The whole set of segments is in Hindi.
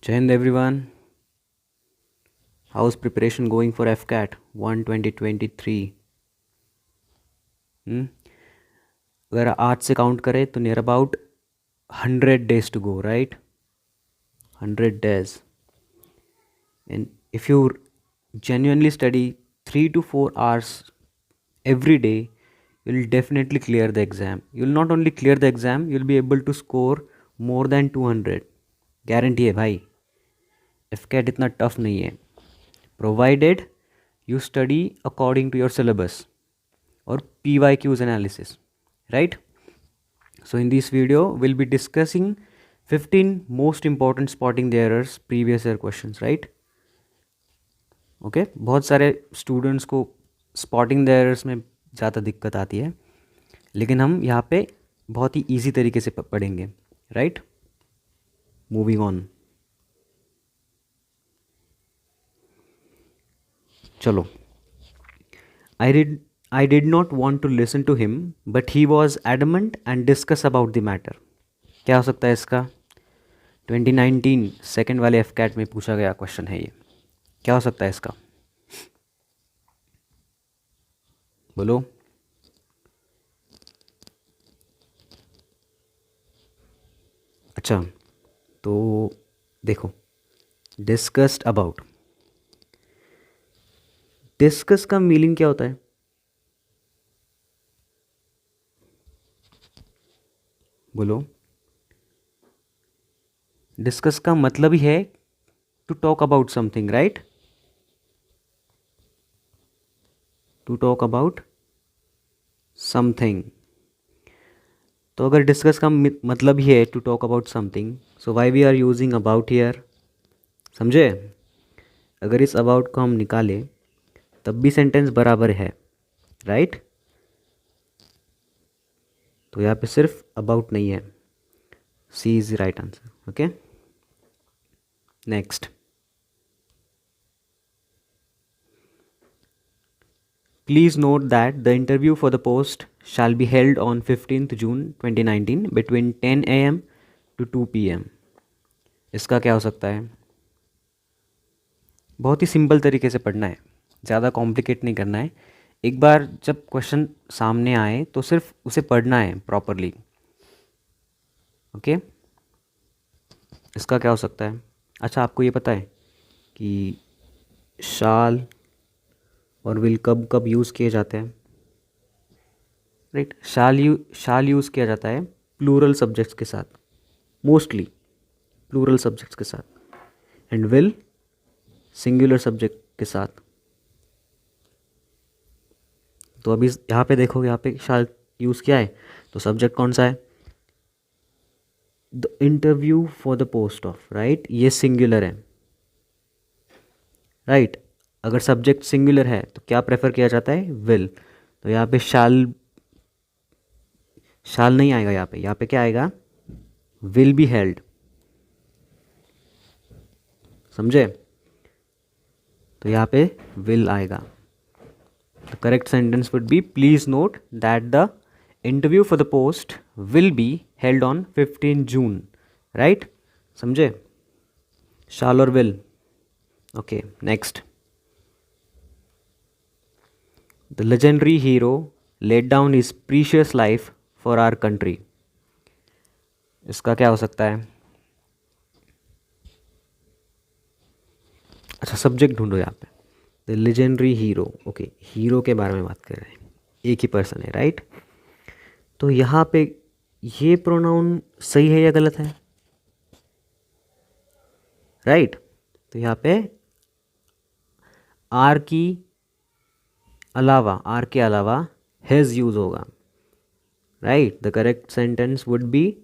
Jai Hind everyone. How's preparation going for FCAT 1 2023? Hmm? अगर आज से काउंट करें तो near about 100 days to go, right? 100 days. And if you genuinely study 3 to 4 hours every day, you'll definitely clear the exam. You'll not only clear the exam, you'll be able to score more than 200. Guarantee है भाई. FCAT इतना टफ नहीं है. Provided you study according to your syllabus or PYQs analysis, right? So in this video we'll be discussing 15 most important spotting the errors previous year questions, right? Okay, बहुत सारे स्टूडेंट्स को स्पॉटिंग द एरर्स में ज़्यादा दिक्कत आती है, लेकिन हम यहाँ पे बहुत ही ईजी तरीके से पढ़ेंगे, राइट? Moving on. चलो. I did not want to listen to him, but he was adamant and discuss about the matter. क्या हो सकता है इसका? 2019 सेकेंड वाले एफकैट में पूछा गया क्वेश्चन है ये. क्या हो सकता है इसका? बोलो. अच्छा, तो देखो, डिस्कस्ड अबाउट. डिस्कस का मीनिंग क्या होता है? बोलो. डिस्कस का मतलब ही है to talk about something, right? To talk about something. तो अगर डिस्कस का मतलब ही है to talk about something, so why we are using about here? समझे? अगर इस अबाउट को हम निकालें तब भी सेंटेंस बराबर है, राइट? तो यहाँ पे सिर्फ अबाउट नहीं है. C is the right answer. Okay, next. Please note that the interview for the post shall be held on 15th June 2019 between 10 a.m. to 2 p.m. इसका क्या हो सकता है? बहुत ही सिंपल तरीके से पढ़ना है, ज़्यादा कॉम्प्लिकेट नहीं करना है. एक बार जब क्वेश्चन सामने आए तो सिर्फ उसे पढ़ना है प्रॉपरली. ओके, इसका क्या हो सकता है? अच्छा, आपको ये पता है कि शाल और विल कब कब यूज़ किए जाते हैं? राइट, शाल यूज़ किया जाता है प्लूरल सब्जेक्ट्स के साथ, मोस्टली प्लूरल सब्जेक्ट्स के साथ, एंड विल सिंगुलर सब्जेक्ट के साथ. तो अभी यहाँ पे देखो, यहाँ पे शाल यूज़ किया है, तो सब्जेक्ट कौन सा है? The interview for the post of, right? ये सिंगुलर है, राइट? अगर सब्जेक्ट सिंगुलर है तो क्या प्रेफर किया जाता है? विल. तो यहाँ पे शाल नहीं आएगा, यहाँ पे क्या आएगा? Will be held. समझे? तो यहाँ पे विल आएगा. The correct sentence would be, please note that the interview for the post will be held on 15 June, right? समझे? शाल और will. Okay, next. The legendary hero laid down his precious life for our country. इसका क्या हो सकता है? अच्छा, सब्जेक्ट ढूंढो यहाँ पे. The legendary hero. Okay, hero के बारे में बात कर रहे हैं, एक ही पर्सन है, राइट? तो यहाँ पे ये प्रोनाउन सही है या गलत है? राइट. तो यहाँ पे आर के अलावा हैज़ यूज होगा, right? The correct sentence would be,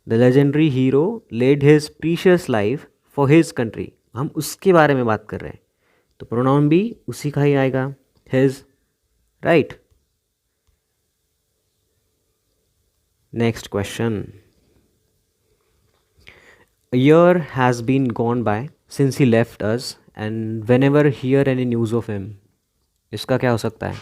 the legendary hero laid his precious life for his country. हम उसके बारे में बात कर रहे हैं, तो प्रोनाउन भी उसी का ही आएगा, his, right? Next question. A year has been gone by since he left us and whenever hear any news of him. इसका क्या हो सकता है?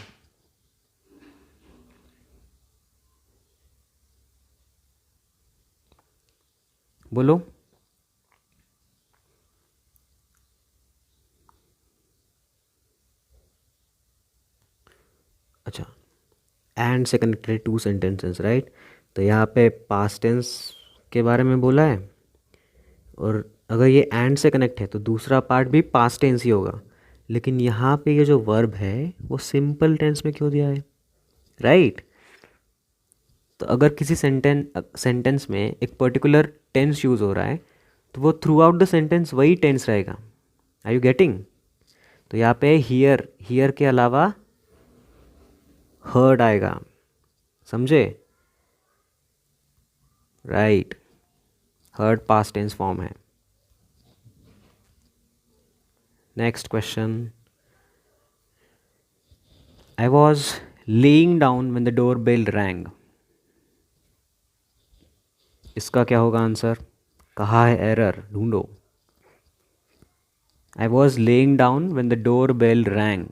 बोलो. एंड से कनेक्टेड टू सेंटेंसेस, राइट। तो यहाँ पे पास्ट टेंस के बारे में बोला है, और अगर ये एंड से कनेक्ट है तो दूसरा पार्ट भी पास्ट टेंस ही होगा। लेकिन यहाँ पे ये जो वर्ब है वो सिंपल टेंस में क्यों दिया है, राइट। तो अगर किसी सेंटेंस में एक पर्टिकुलर टेंस यूज़ हो रहा है तो वो थ्रू आउट द सेंटेंस वही टेंस रहेगा। Are you getting? तो यहाँ पे हियर के अलावा हर्ड आएगा, समझे, right. Heard past tense form है। Next question, I was laying down when the door bell rang. इसका क्या होगा आंसर? कहाँ है एरर, ढूंढो। I was laying down when the door bell rang.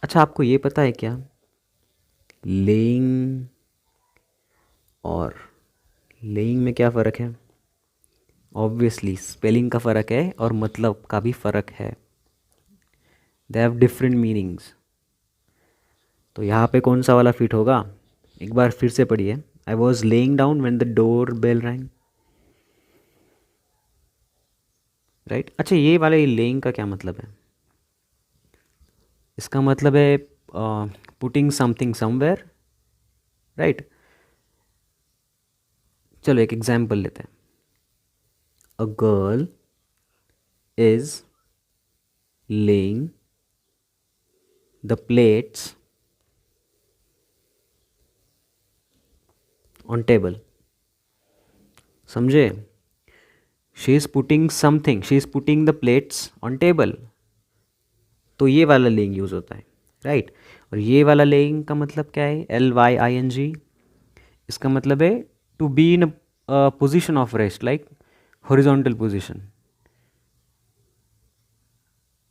अच्छा, आपको ये पता है क्या, लेइंग और लेइंग में क्या फ़र्क है? ऑब्वियसली स्पेलिंग का फ़र्क है और मतलब का भी फ़र्क है। They have different meanings. तो यहाँ पे कौन सा वाला फिट होगा? एक बार फिर से पढ़िए। I was laying down when the door bell rang, right. अच्छा, ये वाला ये लेइंग का क्या मतलब है? इसका मतलब है पुटिंग समथिंग समवेयर, राइट। चलो एक एग्जाम्पल लेते हैं। A girl is laying the plates on table, समझे। She is putting something, she is putting the plates on table. तो ये वाला लेइंग यूज़ होता है, राइट। और ये वाला लेइंग का मतलब क्या है? LYING। इसका मतलब है to be in a position of rest, like horizontal position,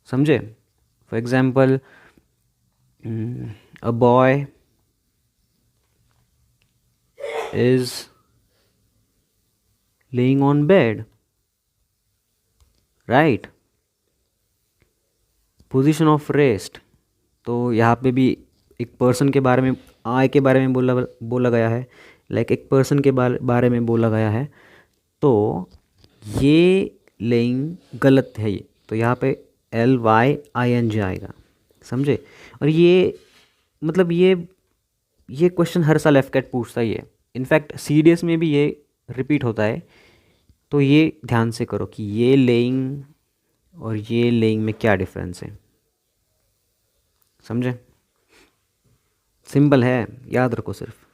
समझे। For example, a boy is laying on bed, right. Position of rest. तो यहाँ पे भी एक पर्सन के बारे में, आई के बारे में बोला गया है, लाइक एक पर्सन के बारे में बोला गया है। तो ये लेइंग गलत है ये, तो यहाँ पे LYING आएगा, समझे। और ये मतलब ये क्वेश्चन हर साल FCAT पूछता ही है। इनफैक्ट CDS में भी ये रिपीट होता है। तो ये ध्यान से करो कि ये लेइंग और ये लेइंग में क्या डिफरेंस है, समझे। सिंपल है, याद रखो सिर्फ।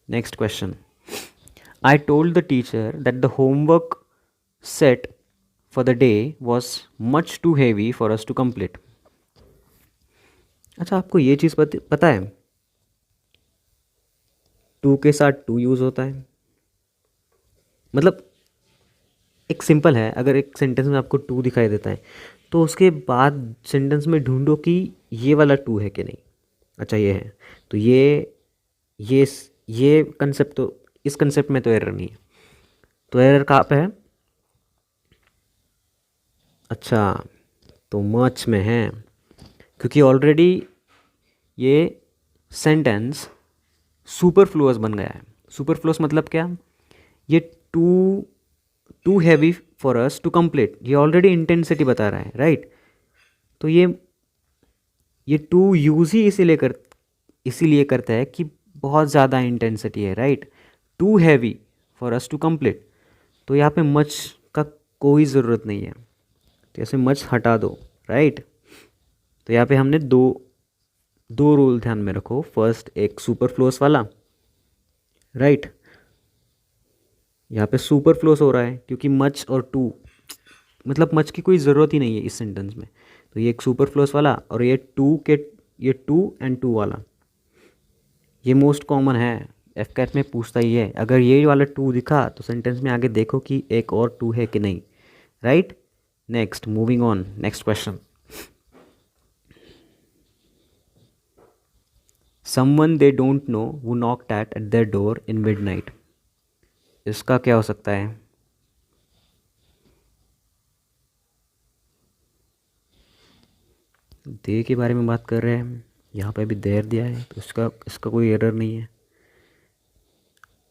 Next question, I told the teacher that the homework set for the day was much too heavy for us to complete. अच्छा, आपको ये चीज़ पता है, टू के साथ टू यूज़ होता है। मतलब एक सिंपल है, अगर एक सेंटेंस में आपको टू दिखाई देता है तो उसके बाद सेंटेंस में ढूंढो कि ये वाला टू है कि नहीं। अच्छा, ये है, तो ये ये कंसेप्ट, तो इस कंसेप्ट में तो एरर नहीं है। तो एरर कहाँ पे है? अच्छा, तो मच में है, क्योंकि ऑलरेडी ये सेंटेंस सुपरफ्लुअस बन गया है। सुपरफ्लुअस मतलब क्या? ये too too heavy for us to complete, ये ऑलरेडी इंटेंसिटी बता रहा है, राइट। तो ये टू यूज़ ही इसीलिए करता है कि बहुत ज़्यादा इंटेंसिटी है, right. Too heavy for us to complete. तो यहाँ पे मच का कोई ज़रूरत नहीं है, तो ऐसे मच हटा दो, राइट। तो यहाँ पे हमने दो दो रूल ध्यान में रखो। फर्स्ट, एक सुपरफ्लुअस वाला, राइट। यहाँ पे सुपरफ्लुअस हो रहा है क्योंकि मच और टू, मतलब मच की कोई ज़रूरत ही नहीं है इस सेंटेंस में। तो ये एक सुपरफ्लुअस वाला, और ये टू एंड टू वाला, ये मोस्ट कॉमन है, FCAT में पूछता ही है। अगर ये वाला टू दिखा तो सेंटेंस में आगे देखो कि एक और टू है कि नहीं, right. Next, moving on, next question, someone they don't know who knocked eight their door in midnight. इसका क्या हो सकता है? दे के बारे में बात कर रहे हैं, यहाँ पे भी देर दिया है तो इसका इसका कोई एरर नहीं है,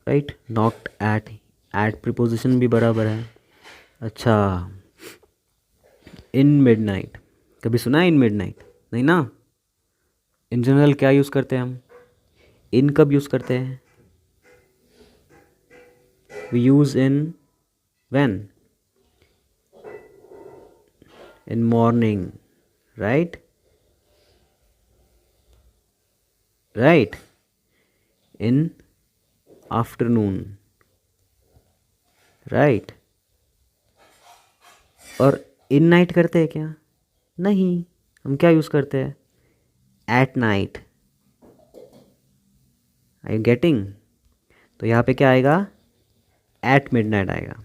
राइट। नॉट एट प्रीपोजिशन भी बराबर है। अच्छा, इन मिडनाइट, कभी सुना है इन मिडनाइट? नहीं ना। इन जनरल क्या यूज़ करते हैं हम? इन कब यूज़ करते हैं? We use in when? In morning, right, right. In afternoon, right. और इन नाइट करते हैं क्या? नहीं, हम क्या यूज़ करते हैं? At night. I you getting? तो यहाँ पे क्या आएगा? एट मिडनाइट आएगा।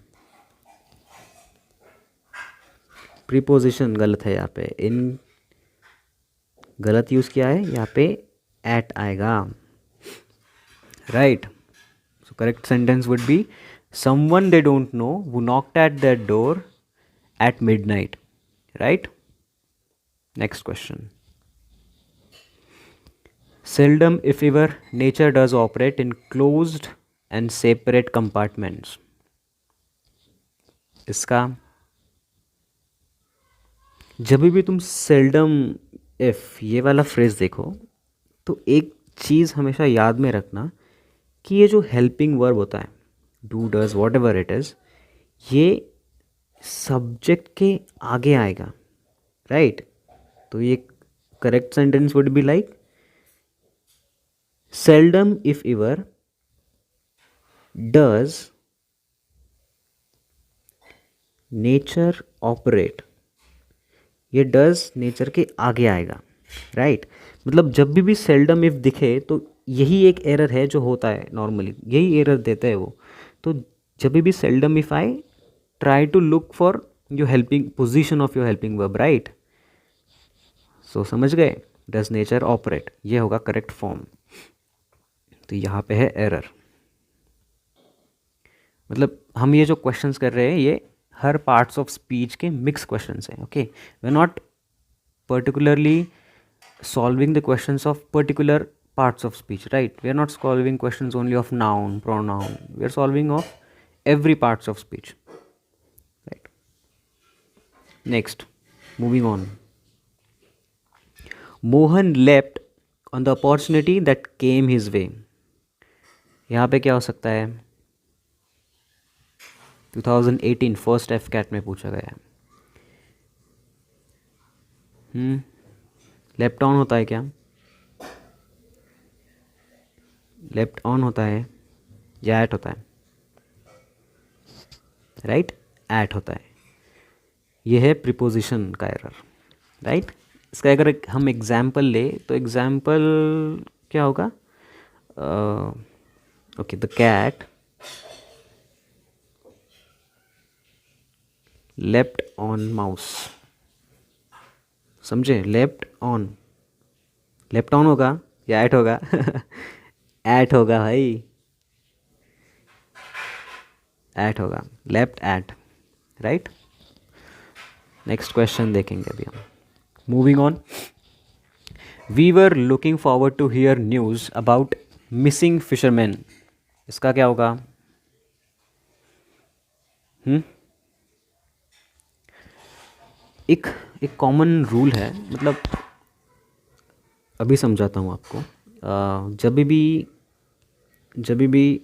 प्रीपोजिशन गलत है यहाँ पे, इन गलत यूज़ किया है, यहाँ पे एट आएगा, right. So correct sentence would B someone they don't know who knocked at their door at midnight, right? Next question. Seldom if ever nature does operate in closed and separate compartments. इसका जब भी तुम सेल्डम इफ ये वाला फ्रेज देखो तो एक चीज़ हमेशा याद में रखना कि ये जो हेल्पिंग वर्ब होता है, do does what ever it is, ये सब्जेक्ट के आगे आएगा, राइट। तो ये correct sentence would be like seldom if ever does nature operate, ये डज नेचर के आगे आएगा, राइट। मतलब जब भी सेल्डम इफ दिखे तो यही एक एरर है जो होता है नॉर्मली, यही एरर देता है वो। तो जब भी सेल्डम इफ आए, try to look for your helping position of your helping verb, right. So समझ गए, डज नेचर ऑपरेट, ये होगा करेक्ट फॉर्म। तो यहाँ पे है एरर। मतलब हम ये जो क्वेश्चंस कर रहे हैं ये हर पार्ट्स ऑफ स्पीच के मिक्स क्वेश्चंस हैं, okay. We are not particularly solving the questions of particular parts of speech, right? We are not solving questions only of noun, pronoun, we are solving of every parts of speech, right? Next, moving on. Mohan leapt on the opportunity that came his way. यहाँ पे क्या हो सकता है? 2018 फर्स्ट एफ कैट में पूछा गया है। लेफ्ट ऑन होता है क्या? लेफ्ट ऑन होता है या एट होता है? राइट, एट होता है। ये है प्रीपोजिशन का एरर, राइट। इसका अगर हम एग्जाम्पल ले तो एग्जाम्पल क्या होगा? Okay, the cat left on mouse, समझे? लेफ्ट ऑन, लेफ्ट ऑन होगा या एट होगा? एट होगा भाई, एट होगा, left at, right. Next question देखेंगे अभी हम। Moving on. We were looking forward to hear news about missing fisherman, इसका क्या होगा? एक कॉमन रूल है, मतलब अभी समझाता हूँ आपको। जब भी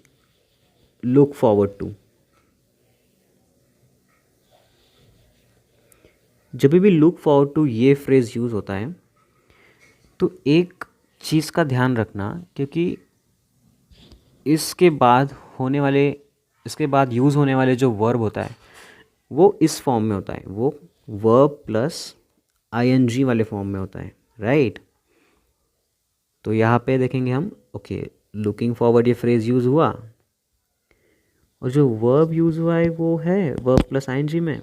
लुक फॉरवर्ड टू, जब भी लुक फॉरवर्ड टू ये फ्रेज़ यूज़ होता है तो एक चीज़ का ध्यान रखना, क्योंकि इसके बाद यूज़ होने वाले जो वर्ब होता है वो इस फॉर्म में होता है, वो वर्ब प्लस आईएनजी वाले फॉर्म में होता है, राइट। तो यहाँ पे देखेंगे हम, ओके, लुकिंग फॉरवर्ड ये फ्रेज़ यूज़ हुआ और जो वर्ब यूज़ हुआ है वो है वर्ब प्लस आईएनजी में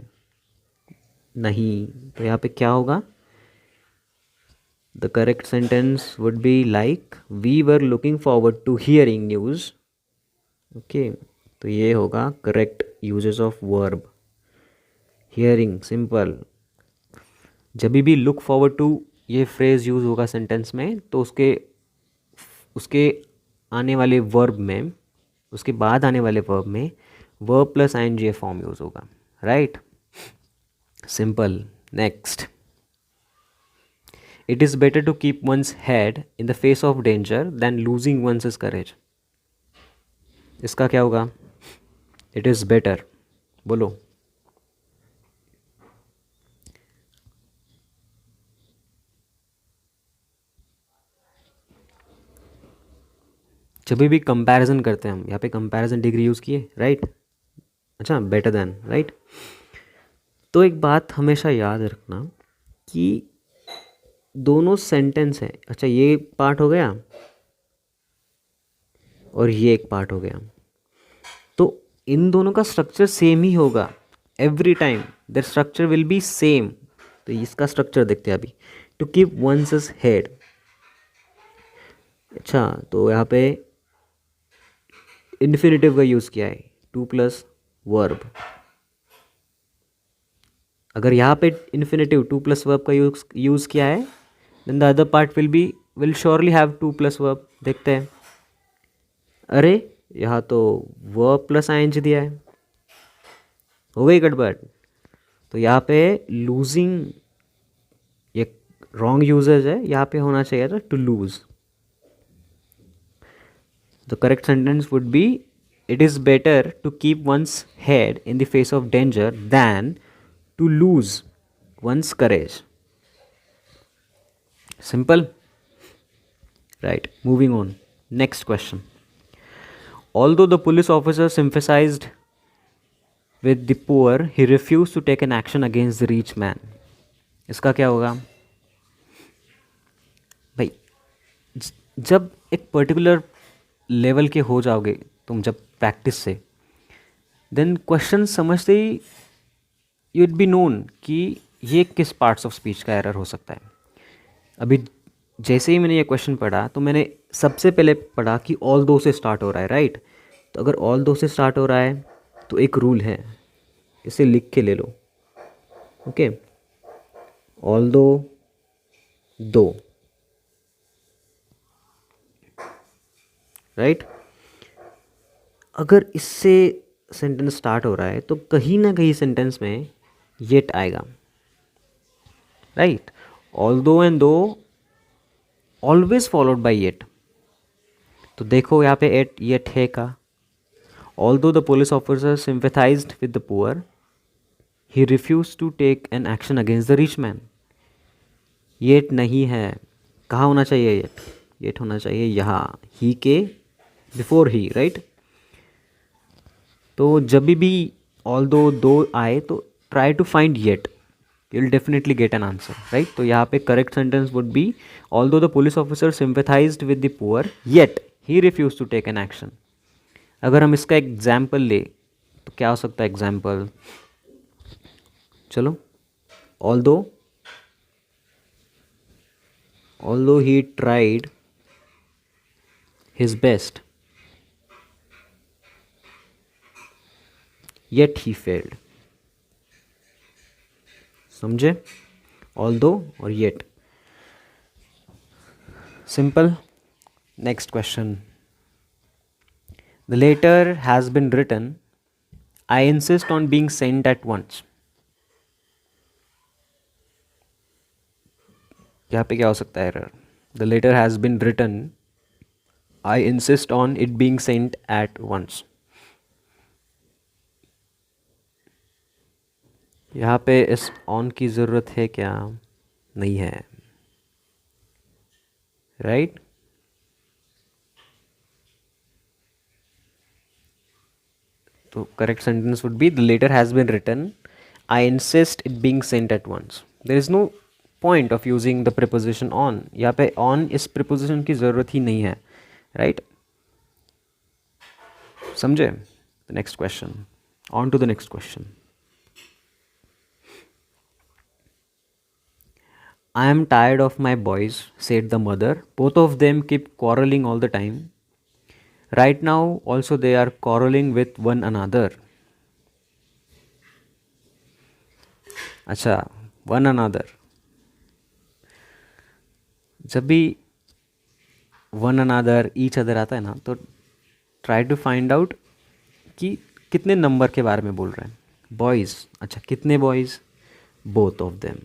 नहीं। तो यहाँ पे क्या होगा? The correct sentence would be like we were looking forward to hearing news, okay. तो ये होगा correct usages of verb. Hearing simple, जब भी लुक फॉरवर्ड टू ये फ्रेज यूज़ होगा सेंटेंस में, तो उसके उसके आने वाले वर्ब में, उसके बाद आने वाले वर्ब में verb plus ING form use होगा, right? Simple. Next, it is better to keep one's head in the face of danger than losing one's courage. इसका क्या होगा? इट इज़ बेटर, बोलो। जब भी कंपैरिजन करते हैं हम, यहाँ पे कंपैरिजन डिग्री यूज़ किए, राइट? अच्छा, बेटर देन, राइट? तो एक बात हमेशा याद रखना कि दोनों सेंटेंस है। अच्छा, ये पार्ट हो गया और ये एक पार्ट हो गया, तो इन दोनों का स्ट्रक्चर सेम ही होगा every time. There structure will be same. तो इसका स्ट्रक्चर देखते हैं अभी। To keep one's head. अच्छा, तो यहाँ पे इन्फिनेटिव का यूज़ किया है, टू प्लस वर्ब। अगर यहाँ पे इन्फिनेटिव टू प्लस वर्ब का यूज़ किया है, then the other part will surely have to plus verb. देखते हैं। अरे, यहाँ तो वर्ब प्लस आईएनजी दिया है, हो गई गड़बड़। तो यहाँ पे लूजिंग, ये रॉन्ग यूजेज है, यहाँ पे होना चाहिए था to lose. The correct sentence would be, it is better to keep one's head in the face of danger than to lose one's courage. Simple, right? Moving on, next question. Although the police officer sympathized with the poor, he refused to take an action against the rich man. इसका क्या होगा भाई? जब एक पर्टिकुलर लेवल के हो जाओगे तुम, जब प्रैक्टिस से, देन क्वेश्चन समझते ही यूड बी नोन कि ये किस पार्ट्स ऑफ स्पीच का एरर हो सकता है। अभी जैसे ही मैंने ये क्वेश्चन पढ़ा, तो मैंने सबसे पहले पढ़ा कि ऑल दो से स्टार्ट हो रहा है, राइट? तो अगर ऑल दो से स्टार्ट हो रहा है तो एक रूल है, इसे लिख के ले लो, ओके? ऑल दो, राइट? अगर इससे सेंटेंस स्टार्ट हो रहा है तो कहीं ना कहीं सेंटेंस में येट आएगा, right? Although and though always followed by yet. तो देखो यहाँ पे एट येट है का। Although the police officer sympathised with the poor, he refuse to take an action against the rich man. Yet नहीं है। कहाँ होना चाहिए येट? येट होना चाहिए यहाँ, ही के बिफोर ही, राइट? तो जब भी ऑल्दो दो आए तो try to find yet, you will definitely get an answer, right? तो यहाँ पे correct sentence would be, although the police officer sympathised with the poor yet he refuse to take an action. अगर हम इसका एग्जाम्पल ले तो क्या हो सकता है एग्जाम्पल? चलो, although he tried his best, yet he failed. समझे? ऑल्दो और yet. Simple. Next question. The letter has been written, I insist on being sent at once. यहाँ पे क्या हो सकता है error? The letter has been written, I insist on it being sent at once. यहाँ पे इस ऑन की ज़रूरत है क्या? नहीं है, राइट? तो correct sentence would be, the letter has been written, I insist it being sent at once. There is no point of using the preposition on. यहाँ पे ऑन इस प्रिपोजिशन की ज़रूरत ही नहीं है, राइट? समझे? The next question, on to the next question. I am tired of my boys, said the mother. Both of them keep quarreling all the time. Right now, also they are quarreling with one another. अच्छा, one another. जब भी वन अनादर ईच अदर आता है ना, तो ट्राई टू फाइंड आउट कि कितने नंबर के बारे में बोल रहे हैं. बॉयज़, अच्छा कितने बॉयज़? Both of them.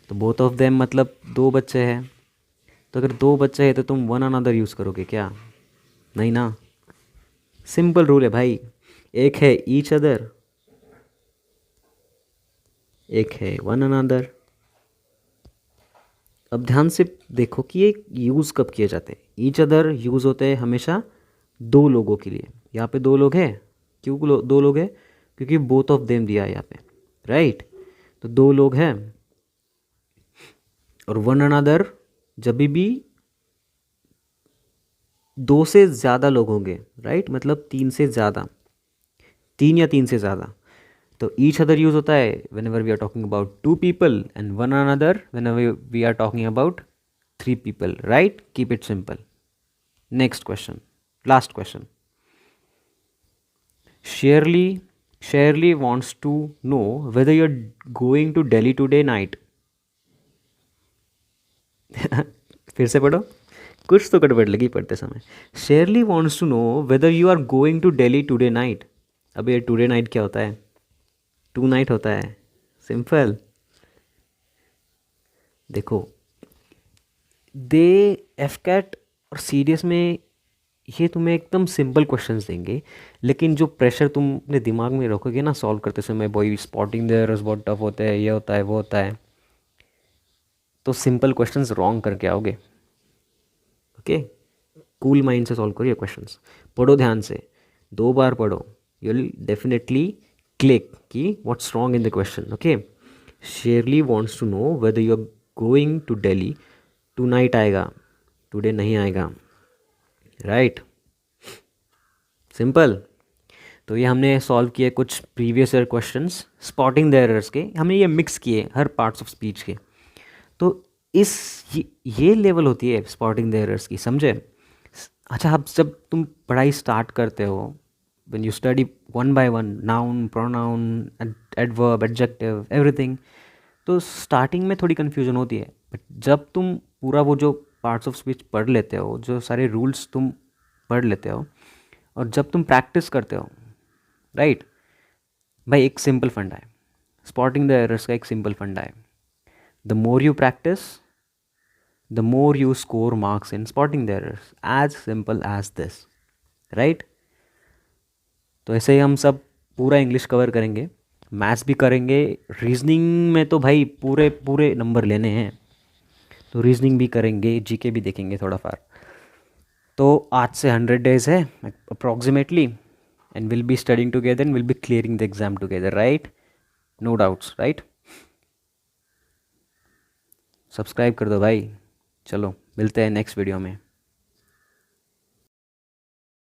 तो बोथ ऑफ देम मतलब दो बच्चे हैं. तो अगर दो बच्चे हैं तो तुम वन अनदर यूज़ करोगे क्या? नहीं ना. सिंपल रूल है भाई. एक है ईच अदर, एक है वन अनदर. अब ध्यान से देखो कि ये यूज़ कब किए जाते हैं. ईच अदर यूज़ होते हैं हमेशा दो लोगों के लिए. यहाँ पे दो लोग हैं. क्यों दो लोग हैं? क्योंकि बोथ ऑफ देम दिया है यहाँ पे, राइट. तो दो लोग हैं. और वन अनदर जब भी दो से ज़्यादा लोग होंगे, राइट, मतलब तीन से ज़्यादा, तीन या तीन से ज़्यादा. तो ईच अदर यूज़ होता है whenever we are talking about two people, and one another whenever we are talking about three people, right. Keep it simple. Next question, last question. Shirley wants to know whether you're going to Delhi today night. फिर से पढ़ो, कुछ तो गड़बड़ लगी पढ़ते समय. शेयरली wants to know whether you are going to Delhi today night. अब ये टुडे नाइट क्या होता है? टू नाइट होता है. सिंपल. देखो, दे एफ कैट और सीरियस में ये तुम्हें एकदम सिंपल क्वेश्चंस देंगे, लेकिन जो प्रेशर तुम अपने दिमाग में रखोगे ना सॉल्व करते समय, बॉय स्पॉटिंग द एरर्स बहुत टफ होते हैं, ये होता है वो होता है, तो सिंपल क्वेश्चंस रॉन्ग करके आओगे. ओके, कूल माइंड से सॉल्व करो ये क्वेश्चंस. पढ़ो ध्यान से, दो बार पढ़ो. यू विल डेफिनेटली क्लिक कि what's wrong in the question. Okay. Shirley wants to know whether you are going to Delhi tonight. आएगा, टुडे नहीं आएगा, राइट. सिंपल. तो ये हमने सॉल्व किए कुछ previous year questions spotting the errors के. हमने ये मिक्स किए हर पार्ट्स ऑफ स्पीच के. तो इस ये लेवल होती है स्पॉटिंग द एरर्स की, समझे. अच्छा, अब जब तुम पढ़ाई स्टार्ट करते हो, when you study one by one, noun, pronoun, adverb, adjective, everything, तो स्टार्टिंग में थोड़ी कन्फ्यूजन होती है. बट जब तुम पूरा वो जो पार्ट्स ऑफ स्पीच पढ़ लेते हो, जो सारे रूल्स तुम पढ़ लेते हो, और जब तुम प्रैक्टिस करते हो, राइट, भाई एक सिंपल फंडा है स्पॉटिंग द एरर्स का. एक सिंपल फंडा है, the more you practice the more you score marks in spotting the errors. As simple as this, right. तो ऐसे ही हम सब पूरा इंग्लिश कवर करेंगे, मैथ्स भी करेंगे. रीजनिंग में तो भाई पूरे पूरे नंबर लेने हैं, तो रीजनिंग भी करेंगे, जीके भी देखेंगे थोड़ा फार. तो आज से 100 डेज़ है approximately, and will be studying together and will be clearing the exam together, right. No doubts, right. Subscribe कर दो भाई. चलो मिलते हैं नेक्स्ट वीडियो में.